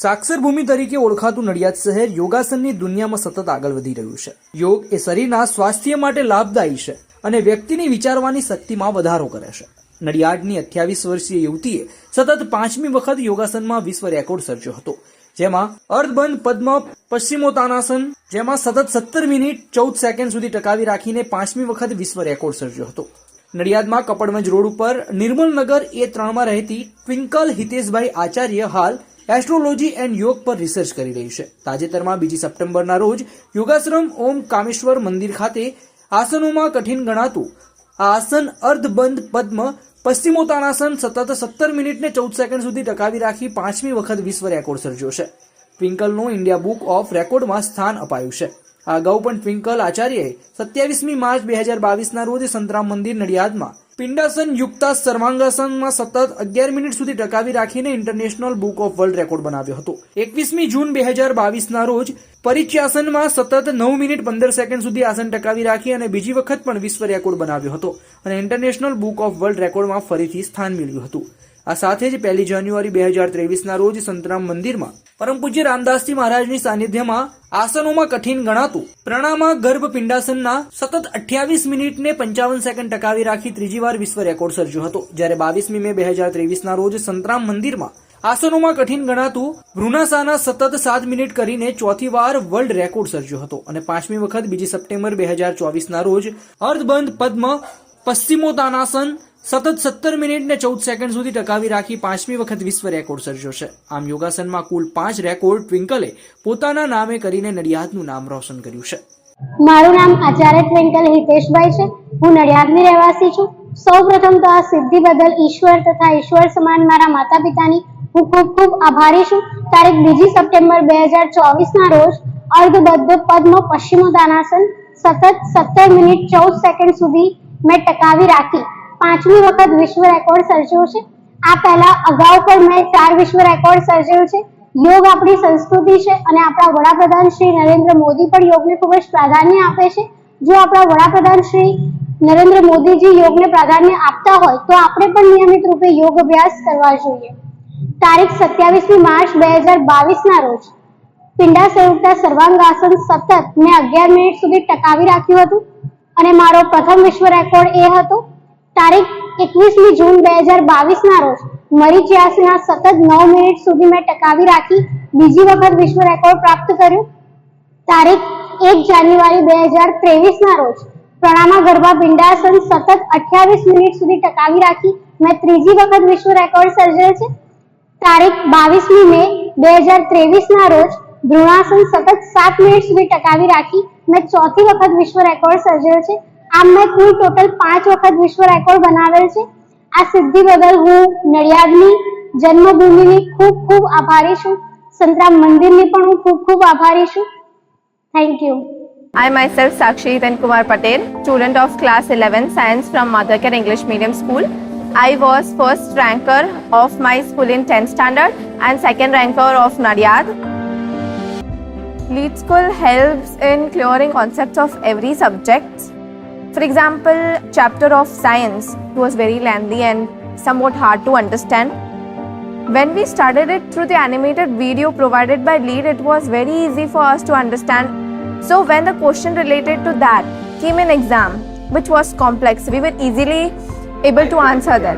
સાક્ષર ભૂમિ તરીકે ઓળખાતું નડિયાદ શહેર યોગાસનની દુનિયામાં સતત આગળ વધી રહ્યું છે। યોગ એ શરીરના સ્વાસ્થ્ય માટે લાભદાયી છે અને વ્યક્તિની વિચારવાની શક્તિમાં વધારો કરે છે। નડિયાદની 28 વર્ષીય યુવતીએ સતત 5મી વખત યોગાસનમાં વિશ્વ રેકોર્ડ સર્જ્યો હતો, જેમાં અર્ધબંધ પદ્મ પશ્ચિમોત્તાનાસન જેમાં સતત 17 મિનિટ 14 સેકન્ડ સુધી ટકાવી રાખીને 5મી વખત વિશ્વ રેકોર્ડ સર્જ્યો હતો। નડિયાદમાં કપડવંજ રોડ ઉપર નિર્મલનગર A3માં રહેતી ટ્વિંકલ હિતેશભાઈ આચાર્ય હાલ એસ્ટ્રોલોજી એન્ડ યોગ પર રિસર્ચ કરી રહી છે। તાજેતરમાં 2 સપ્ટેમ્બરના રોજ યોગાશ્રમ ઓમ કામેશ્વર મંદિર ખાતે આસનોમાં કઠિન ગણાતું આ આસન અર્ધબંધ પદ્મ પશ્ચિમોત્તાનાસન સતત 17 મિનિટ ને 14 સેકન્ડ સુધી ટકાવી રાખી 5મી વખત વિશ્વ રેકોર્ડ સર્જ્યો છે। ટ્વિંકલનું ઇન્ડિયા બુક ઓફ રેકોર્ડમાં સ્થાન અપાયું છે। આ અગાઉ પણ ટ્વિંકલ આચાર્યએ 27મી માર્ચ 2022ના રોજ સંતરામ મંદિર નડિયાદમાં પિંડાસન યુક્તા સર્વાંગાસનમાં સતત 11 મિનિટ સુધી ટકાવી રાખીને international book of world record બનાવ્યો હતો। 21મી જૂન 2022ના રોજ પરિચ્યાસનમાં સતત 9 મિનિટ 15 સેકન્ડ સુધી આસન ટકાવી રાખી અને બીજી વખત પણ વિશ્વ રેકોર્ડ બનાવ્યો હતો અને ઇન્ટરનેશનલ બુક ઓફ વર્લ્ડ રેકોર્ડમાં ફરીથી સ્થાન મેળવ્યું હતું। આ સાથે જ 1 જાન્યુઆરી 2023ના રોજ સંતરામ મંદિરમાં પરમ પૂજ્ય રામદાસજી મહારાજની સાનિધ્યમાં આસનોમાં કઠિન ગણાતું પ્રણામા ગર્ભ પિંડાસનના સતત 28 મિનિટ ને 55 સેકન્ડ ટકાવી રાખી ત્રીજી વાર વિશ્વ રેકોર્ડ સર્જ્યો હતો, જ્યારે 22મી મે 2023ના રોજ સંતરામ મંદિરમાં આસનોમાં કઠિન ગણાતું ભ્રુનાસાના સતત 7 મિનિટ કરીને ચોથી વાર વર્લ્ડ રેકોર્ડ સર્જ્યો હતો અને 5મી વખત 2 સપ્ટેમ્બર 2024ના રોજ અર્ધબંધ પદ્મ પશ્ચિમોત્તાનાસન સતત 17 મિનિટ ને 14 સેકન્ડ સુધી ટકાવી રાખી 5મી વખત વિશ્વ રેકોર્ડ સર્જ્યો છે। આમ યોગાસનમાં કુલ 5 રેકોર્ડ ટ્વિંકલે પોતાના નામે કરીને નડિયાદનું નામ રોશન કર્યું છે। મારું નામ આચાર્ય ટ્વિંકલ હિતેશભાઈ છે। હું નડિયાદની રહેવાસી છું। સૌપ્રથમ તો આ સિદ્ધિ બદલ ઈશ્વર તથા ઈશ્વર સમાન મારા માતા પિતાની હું ખૂબ ખૂબ આભારી છું। તારીખ 2 સપ્ટેમ્બર 2024ના રોજ અર્ધબદ્ધ પદ્મ પશ્ચિમોત્તાનાસન સતત 17 મિનિટ 14 સેકન્ડ સુધી મેં ટકાવી રાખી 5મી વખત વિશ્વ રેકોર્ડ સર્જ્યો છે। આ પહેલા અગાઉ પણ મેં 4 વિશ્વ રેકોર્ડ સર્જ્યો છે। યોગ આપણી સંસ્કૃતિ છે અને આપણા વડાપ્રધાન શ્રી નરેન્દ્ર મોદી પણ યોગને ખૂબ જ પ્રાધાન્ય આપે છે। જો આપણા વડાપ્રધાન શ્રી નરેન્દ્ર મોદીજી યોગને પ્રાધાન્ય આપતા હોય તો આપણે પણ નિયમિત રૂપે યોગ અભ્યાસ કરવા જોઈએ। તારીખ 27મી માર્ચ 2022ના રોજ પિંડાસન સર્વાંગાસન સતત મેં 11 મિનિટ સુધી ટકાવી રાખ્યું હતું અને મારો પ્રથમ વિશ્વ રેકોર્ડ એ હતો। તારીખ 21મી જૂન 2022ના રોજ મરીચિયાસના સતત 9 મિનિટ સુધી મેં ટકાવી રાખી બીજી વખત વિશ્વ રેકોર્ડ પ્રાપ્ત કર્યો। તારીખ 1 જાન્યુઆરી 2023ના રોજ પ્રણામા ગર્ભા પિંડાસન સતત 28 મિનિટ સુધી ટકાવી રાખી મેં ત્રીજી વખત વિશ્વ રેકોર્ડ સર્જ્યો છે। તારીખ 22મી મે 2023ના રોજ ભ્રુણાસન સતત 7 મિનિટ સુધી ટકાવી રાખી મેં ચોથી વખત વિશ્વ રેકોર્ડ સર્જ્યો છે। આમ મેં કુલ ટોટલ 5 વખત વિશ્વ રેકોર્ડ બનાવેલ છે। આ સિદ્ધિ બદલ હું નડિયાદની જન્મભૂમિની ખૂબ ખૂબ આભારી છું। સંતરામ મંદિરની પણ હું ખૂબ ખૂબ આભારી છું। Thank you. I myself Sakshi Hiren Kumar Patel, student of class 11 science from Mothercare English Medium School. I was first ranker of my school in 10th standard and second ranker of Nadiad. Lead School helps in clearing concepts of every subject. For example, chapter of science was very lengthy and somewhat hard to understand. When we studied it through the animated video provided by Lead, it was very easy for us to understand. So when the question related to that came in exam, which was complex, we were easily able to answer them.